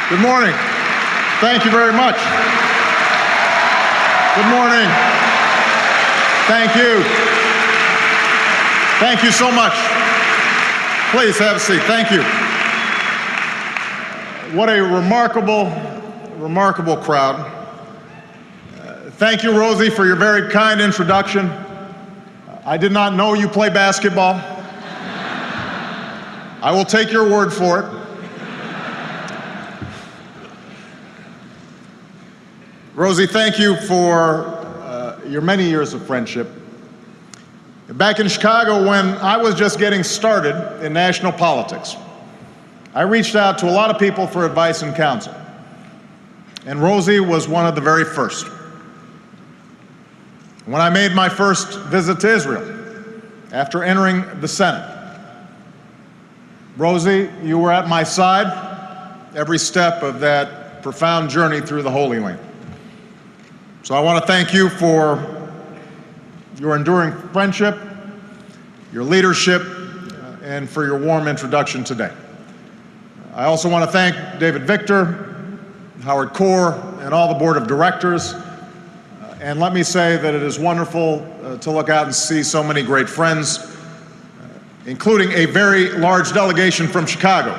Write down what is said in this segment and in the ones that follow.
Good morning. Thank you very much. Good morning. Thank you. Thank you so much. Please have a seat. Thank you. What a remarkable, remarkable crowd. Thank you, Rosie, for your very kind introduction. I did not know you play basketball. I will take your word for it. Rosie, thank you for your many years of friendship. Back in Chicago, when I was just getting started in national politics, I reached out to a lot of people for advice and counsel. And Rosie was one of the very first. When I made my first visit to Israel, after entering the Senate, Rosie, you were at my side every step of that profound journey through the Holy Land. So I want to thank you for your enduring friendship, your leadership, and for your warm introduction today. I also want to thank David Victor, Howard Core, and all the board of directors. And let me say that it is wonderful to look out and see so many great friends, including a very large delegation from Chicago.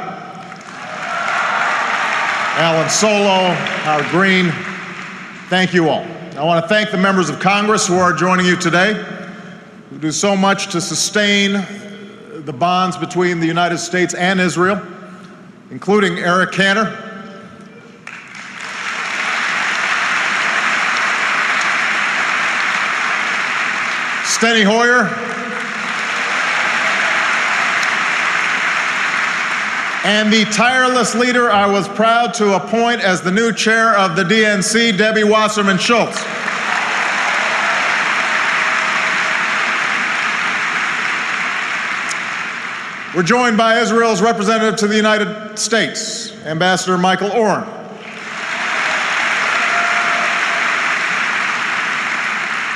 Alan Solo, Howard Green, thank you all. I want to thank the members of Congress who are joining you today, who do so much to sustain the bonds between the United States and Israel, including Eric Cantor, Steny Hoyer, and the tireless leader I was proud to appoint as the new chair of the DNC, Debbie Wasserman Schultz. We're joined by Israel's representative to the United States, Ambassador Michael Oren.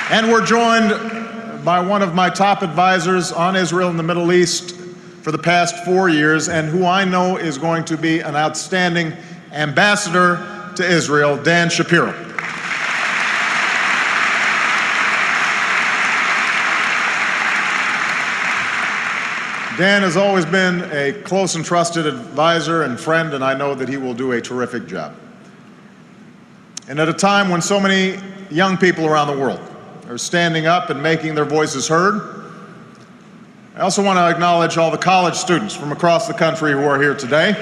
And we're joined by one of my top advisors on Israel and the Middle East for the past 4 years, and who I know is going to be an outstanding ambassador to Israel, Dan Shapiro. Dan has always been a close and trusted advisor and friend, and I know that he will do a terrific job. And at a time when so many young people around the world are standing up and making their voices heard, I also want to acknowledge all the college students from across the country who are here today.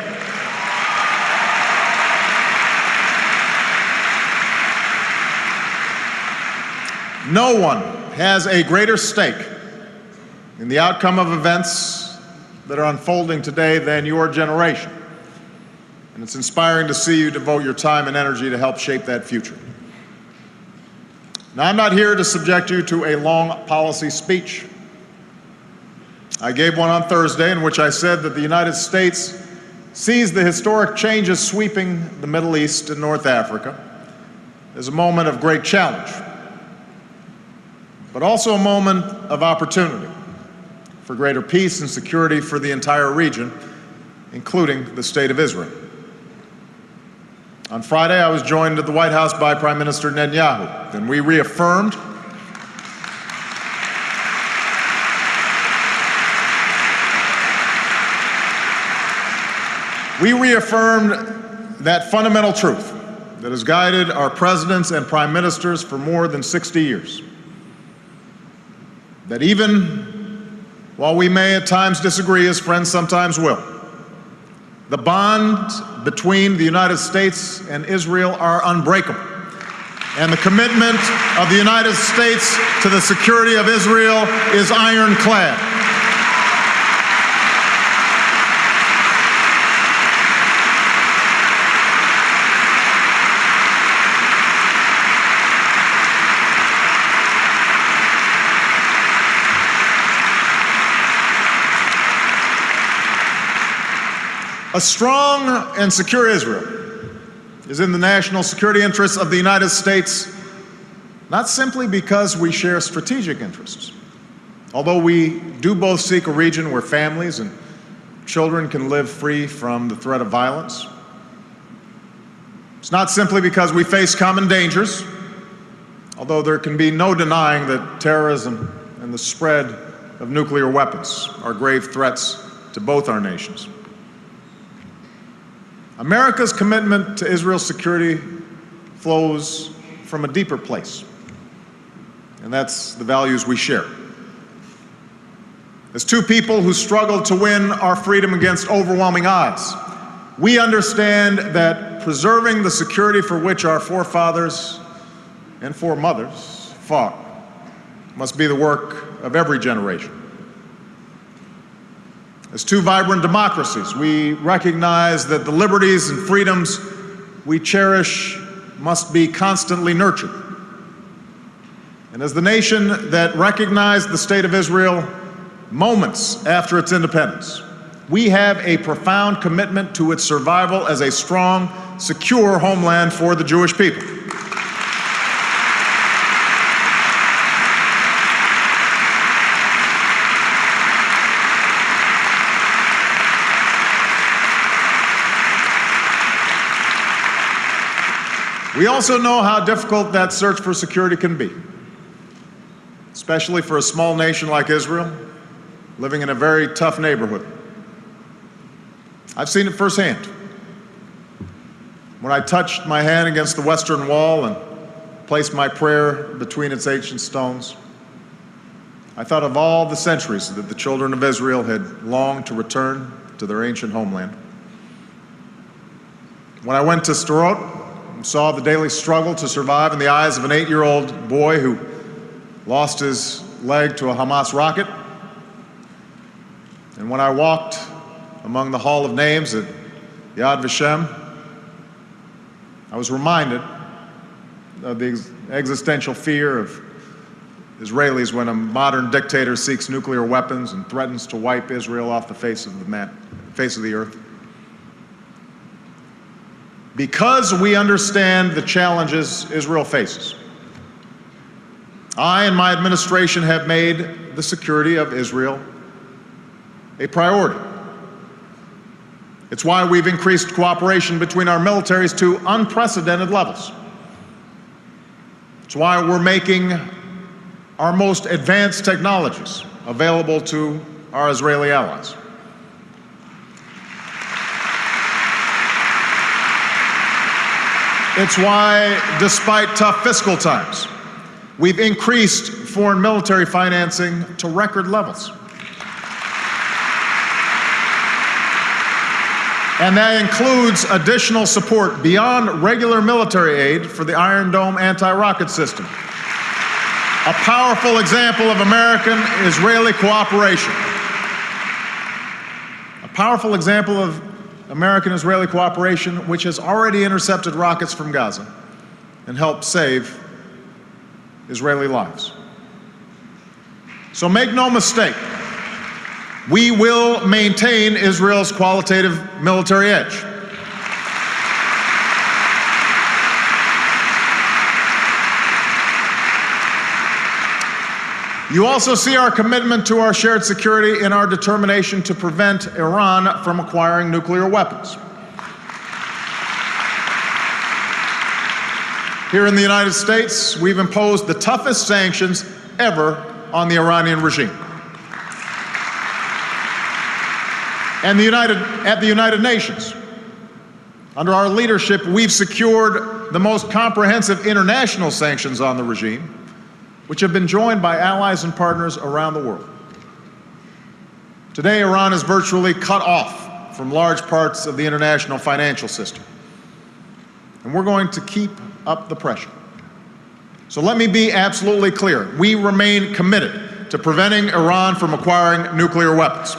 No one has a greater stake in the outcome of events that are unfolding today than your generation. And it's inspiring to see you devote your time and energy to help shape that future. Now, I'm not here to subject you to a long policy speech. I gave one on Thursday in which I said that the United States sees the historic changes sweeping the Middle East and North Africa as a moment of great challenge, but also a moment of opportunity for greater peace and security for the entire region, including the State of Israel. On Friday, I was joined at the White House by Prime Minister Netanyahu, and we reaffirmed that fundamental truth that has guided our presidents and prime ministers for more than 60 years. That even while we may at times disagree, as friends sometimes will, the bonds between the United States and Israel are unbreakable. And the commitment of the United States to the security of Israel is ironclad. A strong and secure Israel is in the national security interests of the United States, not simply because we share strategic interests, although we do both seek a region where families and children can live free from the threat of violence, It's not simply because we face common dangers, although there can be no denying that terrorism and the spread of nuclear weapons are grave threats to both our nations. America's commitment to Israel's security flows from a deeper place, and that's the values we share. As two people who struggled to win our freedom against overwhelming odds, we understand that preserving the security for which our forefathers and foremothers fought must be the work of every generation. As two vibrant democracies, we recognize that the liberties and freedoms we cherish must be constantly nurtured. And as the nation that recognized the State of Israel moments after its independence, we have a profound commitment to its survival as a strong, secure homeland for the Jewish people. We also know how difficult that search for security can be, especially for a small nation like Israel, living in a very tough neighborhood. I've seen it firsthand. When I touched my hand against the Western Wall and placed my prayer between its ancient stones, I thought of all the centuries that the children of Israel had longed to return to their ancient homeland. When I went to Sderot and saw the daily struggle to survive in the eyes of an 8-year-old boy who lost his leg to a Hamas rocket, and when I walked among the Hall of Names at Yad Vashem, I was reminded of the existential fear of Israelis when a modern dictator seeks nuclear weapons and threatens to wipe Israel off the face of the earth. Because we understand the challenges Israel faces, I and my administration have made the security of Israel a priority. It's why we've increased cooperation between our militaries to unprecedented levels. It's why we're making our most advanced technologies available to our Israeli allies. It's why, despite tough fiscal times, we've increased foreign military financing to record levels. And that includes additional support beyond regular military aid for the Iron Dome anti-rocket system, a powerful example of American-Israeli cooperation. A powerful example of American-Israeli cooperation which has already intercepted rockets from Gaza and helped save Israeli lives. So make no mistake, we will maintain Israel's qualitative military edge. You also see our commitment to our shared security in our determination to prevent Iran from acquiring nuclear weapons. Here in the United States, we've imposed the toughest sanctions ever on the Iranian regime. And at the United Nations, under our leadership, we've secured the most comprehensive international sanctions on the regime, which have been joined by allies and partners around the world. Today, Iran is virtually cut off from large parts of the international financial system. And we're going to keep up the pressure. So let me be absolutely clear. We remain committed to preventing Iran from acquiring nuclear weapons.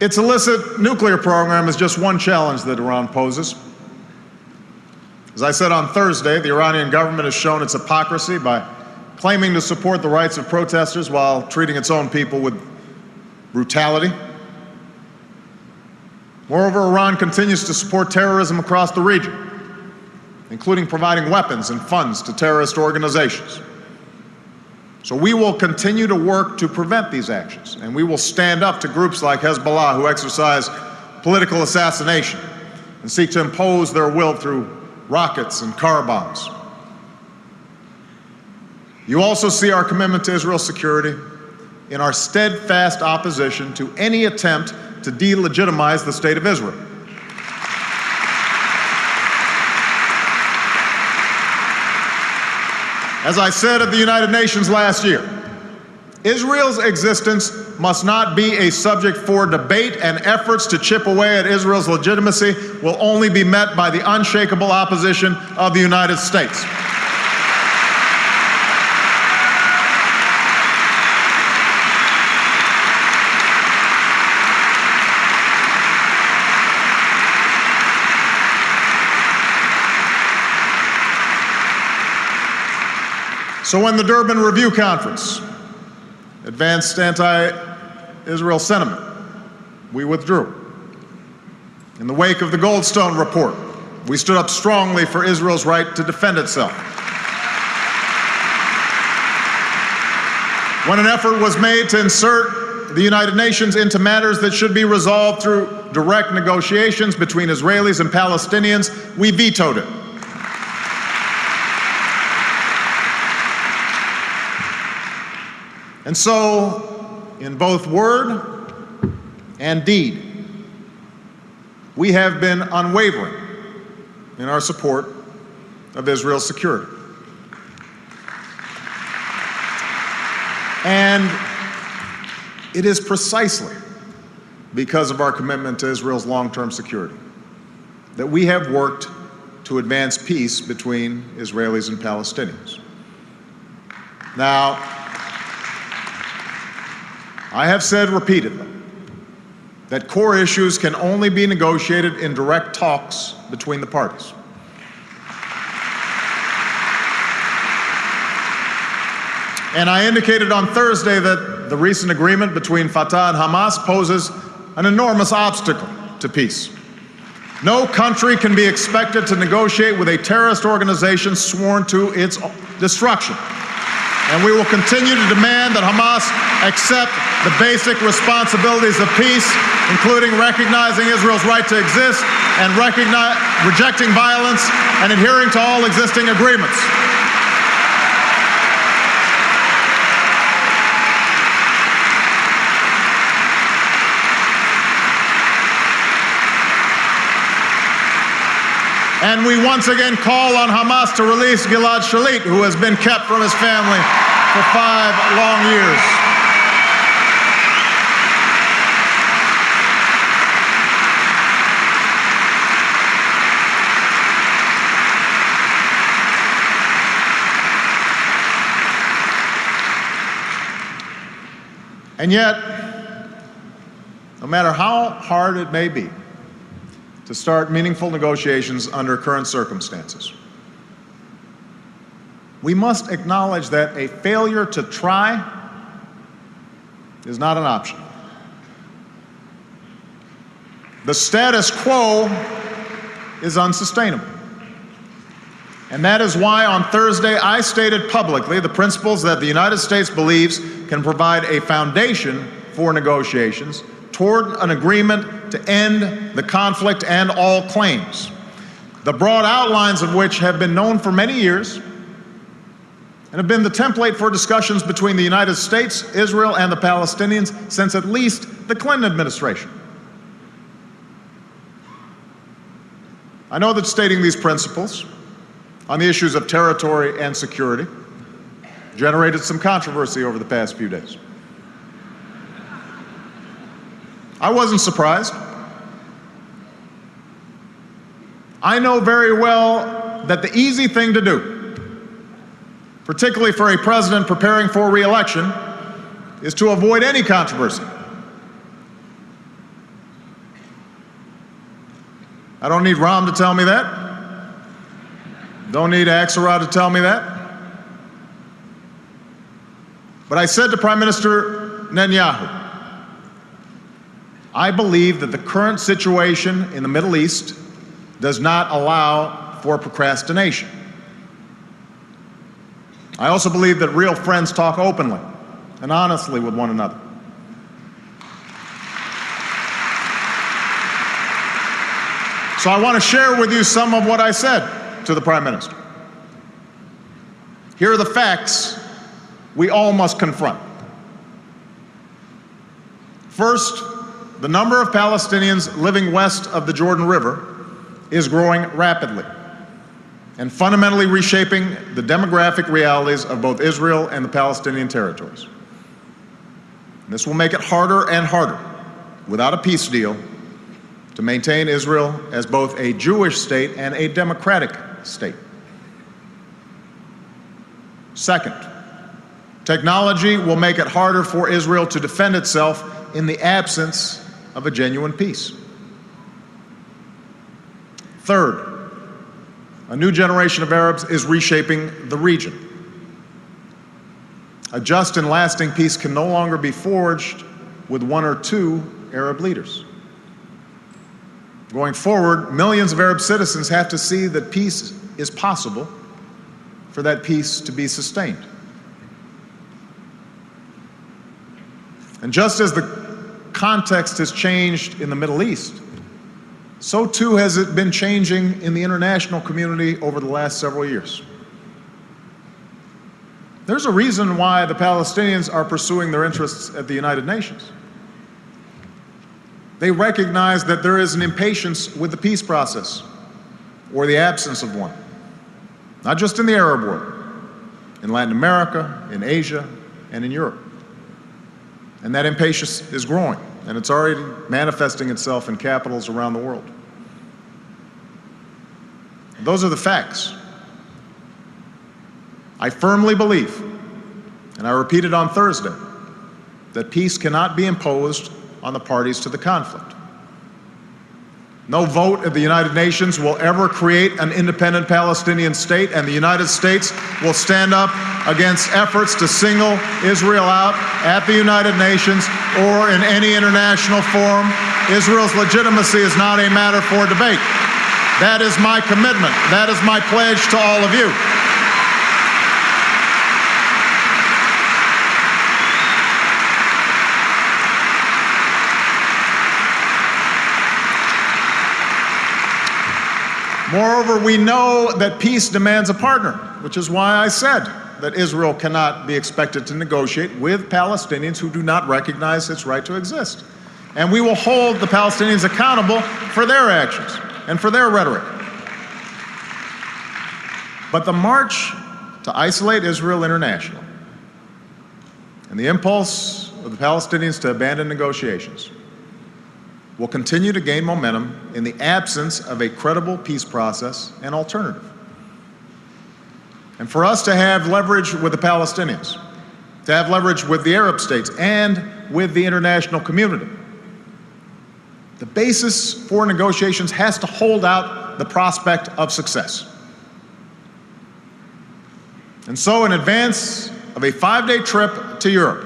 Its illicit nuclear program is just one challenge that Iran poses. As I said on Thursday, the Iranian government has shown its hypocrisy by claiming to support the rights of protesters while treating its own people with brutality. Moreover, Iran continues to support terrorism across the region, including providing weapons and funds to terrorist organizations. So we will continue to work to prevent these actions, and we will stand up to groups like Hezbollah who exercise political assassination and seek to impose their will through rockets and car bombs. You also see our commitment to Israel's security in our steadfast opposition to any attempt to delegitimize the State of Israel. As I said at the United Nations last year, Israel's existence must not be a subject for debate, and efforts to chip away at Israel's legitimacy will only be met by the unshakable opposition of the United States. So when the Durban Review Conference advanced anti-Israel sentiment, we withdrew. In the wake of the Goldstone report, we stood up strongly for Israel's right to defend itself. When an effort was made to insert the United Nations into matters that should be resolved through direct negotiations between Israelis and Palestinians, we vetoed it. And so, in both word and deed, we have been unwavering in our support of Israel's security. And it is precisely because of our commitment to Israel's long-term security that we have worked to advance peace between Israelis and Palestinians. Now, I have said repeatedly that core issues can only be negotiated in direct talks between the parties. And I indicated on Thursday that the recent agreement between Fatah and Hamas poses an enormous obstacle to peace. No country can be expected to negotiate with a terrorist organization sworn to its destruction. And we will continue to demand that Hamas accept the basic responsibilities of peace, including recognizing Israel's right to exist and rejecting violence and adhering to all existing agreements. And we once again call on Hamas to release Gilad Shalit, who has been kept from his family for 5 long years. And yet, no matter how hard it may be to start meaningful negotiations under current circumstances, we must acknowledge that a failure to try is not an option. The status quo is unsustainable. And that is why on Thursday I stated publicly the principles that the United States believes can provide a foundation for negotiations toward an agreement to end the conflict and all claims, the broad outlines of which have been known for many years and have been the template for discussions between the United States, Israel, and the Palestinians since at least the Clinton administration. I know that stating these principles on the issues of territory and security generated some controversy over the past few days. I wasn't surprised. I know very well that the easy thing to do, particularly for a president preparing for re-election, is to avoid any controversy. I don't need Ram to tell me that. Don't need Axelrod to tell me that. But I said to Prime Minister Netanyahu, I believe that the current situation in the Middle East does not allow for procrastination. I also believe that real friends talk openly and honestly with one another. So I want to share with you some of what I said to the Prime Minister. Here are the facts we all must confront. First, the number of Palestinians living west of the Jordan River is growing rapidly and fundamentally reshaping the demographic realities of both Israel and the Palestinian territories. This will make it harder and harder, without a peace deal, to maintain Israel as both a Jewish state and a democratic state. Second, technology will make it harder for Israel to defend itself in the absence of a genuine peace. Third, a new generation of Arabs is reshaping the region. A just and lasting peace can no longer be forged with one or two Arab leaders. Going forward, millions of Arab citizens have to see that peace is possible for that peace to be sustained. And just as the context has changed in the Middle East, so too has it been changing in the international community over the last several years. There's a reason why the Palestinians are pursuing their interests at the United Nations. They recognize that there is an impatience with the peace process, or the absence of one, not just in the Arab world, in Latin America, in Asia, and in Europe. And that impatience is growing, and it's already manifesting itself in capitals around the world. Those are the facts. I firmly believe, and I repeated on Thursday, that peace cannot be imposed on the parties to the conflict. No vote at the United Nations will ever create an independent Palestinian state, and the United States will stand up against efforts to single Israel out at the United Nations or in any international forum. Israel's legitimacy is not a matter for debate. That is my commitment. That is my pledge to all of you. Moreover, we know that peace demands a partner, which is why I said that Israel cannot be expected to negotiate with Palestinians who do not recognize its right to exist. And we will hold the Palestinians accountable for their actions and for their rhetoric. But the march to isolate Israel internationally and the impulse of the Palestinians to abandon negotiations will continue to gain momentum in the absence of a credible peace process and alternative. And for us to have leverage with the Palestinians, to have leverage with the Arab states and with the international community, the basis for negotiations has to hold out the prospect of success. And so in advance of a 5-day trip to Europe,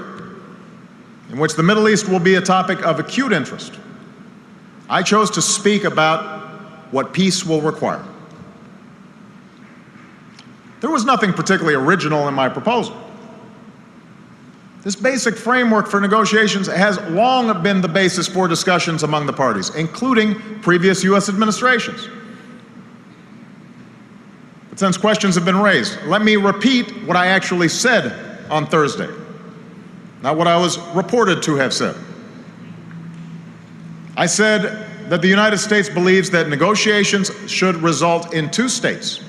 in which the Middle East will be a topic of acute interest, I chose to speak about what peace will require. There was nothing particularly original in my proposal. This basic framework for negotiations has long been the basis for discussions among the parties, including previous U.S. administrations. But since questions have been raised, let me repeat what I actually said on Thursday, not what I was reported to have said. I said that the United States believes that negotiations should result in 2 states,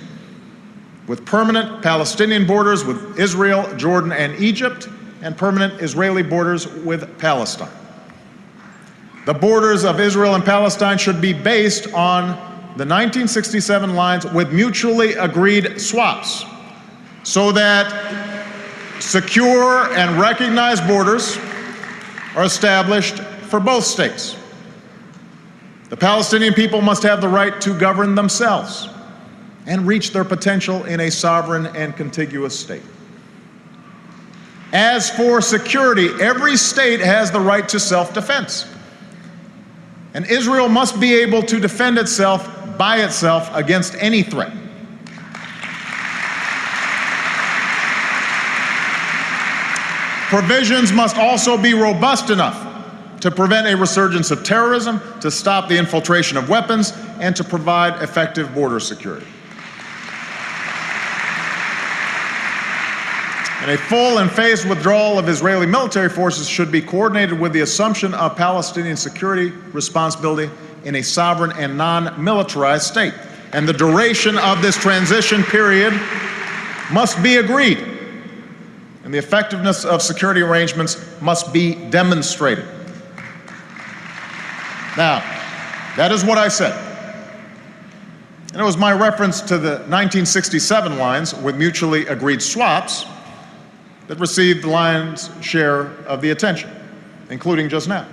with permanent Palestinian borders with Israel, Jordan, and Egypt, and permanent Israeli borders with Palestine. The borders of Israel and Palestine should be based on the 1967 lines with mutually agreed swaps, so that secure and recognized borders are established for both states. The Palestinian people must have the right to govern themselves and reach their potential in a sovereign and contiguous state. As for security, every state has the right to self-defense. And Israel must be able to defend itself by itself against any threat. Provisions must also be robust enough to prevent a resurgence of terrorism, to stop the infiltration of weapons, and to provide effective border security. And a full and phased withdrawal of Israeli military forces should be coordinated with the assumption of Palestinian security responsibility in a sovereign and non-militarized state. And the duration of this transition period must be agreed, and the effectiveness of security arrangements must be demonstrated. Now, that is what I said. And it was my reference to the 1967 lines with mutually agreed swaps that received the lion's share of the attention, including just now.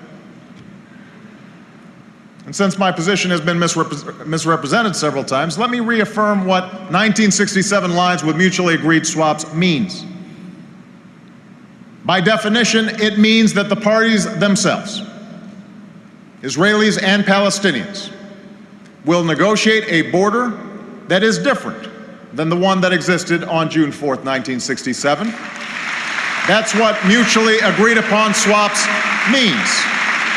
And since my position has been misrepresented several times, let me reaffirm what 1967 lines with mutually agreed swaps means. By definition, it means that the parties themselves, Israelis and Palestinians, will negotiate a border that is different than the one that existed on June 4th, 1967. That's what mutually agreed upon swaps means.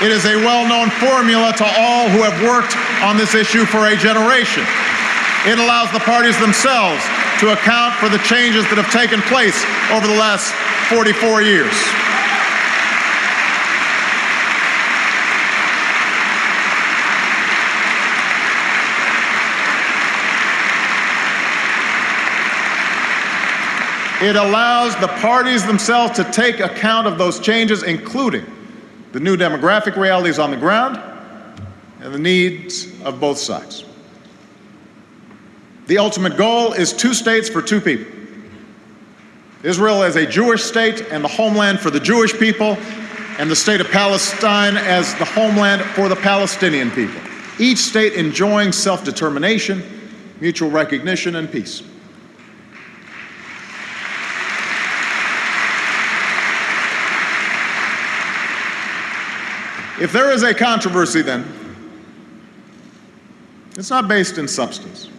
It is a well-known formula to all who have worked on this issue for a generation. It allows the parties themselves to account for the changes that have taken place over the last 44 years. It allows the parties themselves to take account of those changes, including the new demographic realities on the ground and the needs of both sides. The ultimate goal is 2 states for 2 people. Israel as a Jewish state and the homeland for the Jewish people, and the state of Palestine as the homeland for the Palestinian people. Each state enjoying self-determination, mutual recognition, and peace. If there is a controversy, then, it's not based in substance.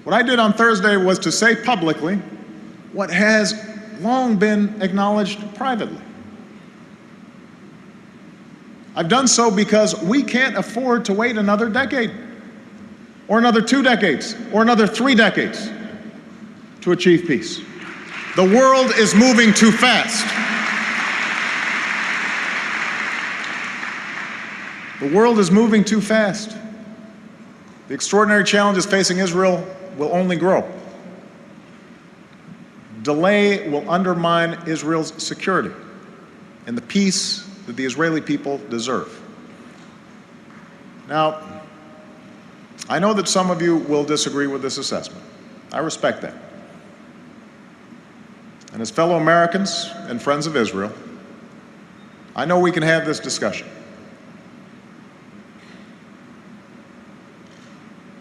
What I did on Thursday was to say publicly what has long been acknowledged privately. I've done so because we can't afford to wait another decade, or another 2 decades, or another 3 decades to achieve peace. The world is moving too fast. The world is moving too fast. The extraordinary challenges facing Israel will only grow. Delay will undermine Israel's security and the peace that the Israeli people deserve. Now, I know that some of you will disagree with this assessment. I respect that. And as fellow Americans and friends of Israel, I know we can have this discussion.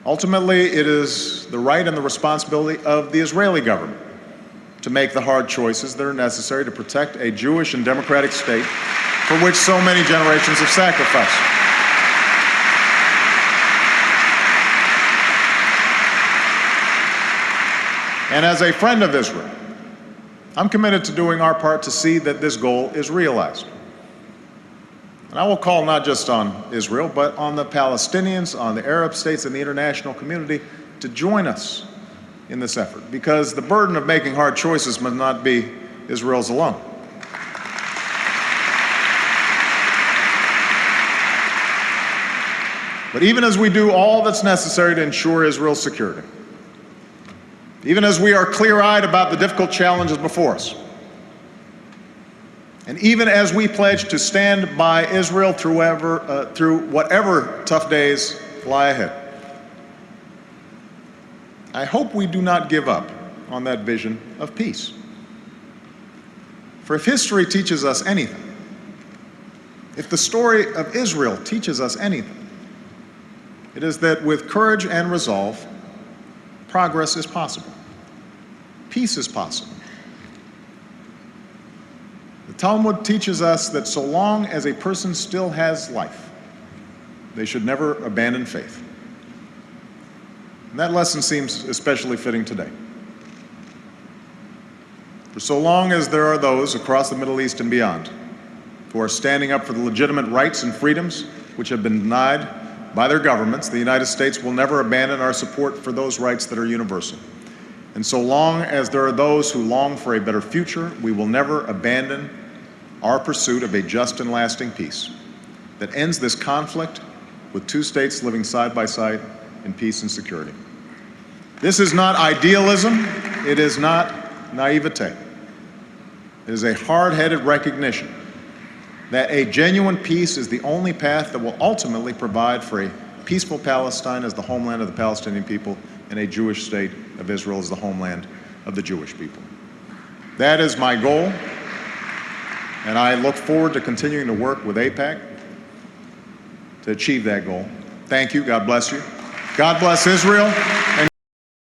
Ultimately, it is the right and the responsibility of the Israeli government to make the hard choices that are necessary to protect a Jewish and democratic state for which so many generations have sacrificed. And as a friend of Israel, I'm committed to doing our part to see that this goal is realized. And I will call not just on Israel, but on the Palestinians, on the Arab states, and the international community to join us in this effort, because the burden of making hard choices must not be Israel's alone. But even as we do all that's necessary to ensure Israel's security, even as we are clear-eyed about the difficult challenges before us, and even as we pledge to stand by Israel through whatever tough days lie ahead, I hope we do not give up on that vision of peace. For if history teaches us anything, if the story of Israel teaches us anything, it is that with courage and resolve, progress is possible. Peace is possible. The Talmud teaches us that so long as a person still has life, they should never abandon faith. And that lesson seems especially fitting today. For so long as there are those across the Middle East and beyond who are standing up for the legitimate rights and freedoms which have been denied by their governments, the United States will never abandon our support for those rights that are universal. And so long as there are those who long for a better future, we will never abandon our pursuit of a just and lasting peace that ends this conflict with two states living side by side in peace and security. This is not idealism. It is not naivete. It is a hard-headed recognition that a genuine peace is the only path that will ultimately provide for a peaceful Palestine as the homeland of the Palestinian people and a Jewish state of Israel as the homeland of the Jewish people. That is my goal, and I look forward to continuing to work with AIPAC to achieve that goal. Thank you. God bless you. God bless Israel.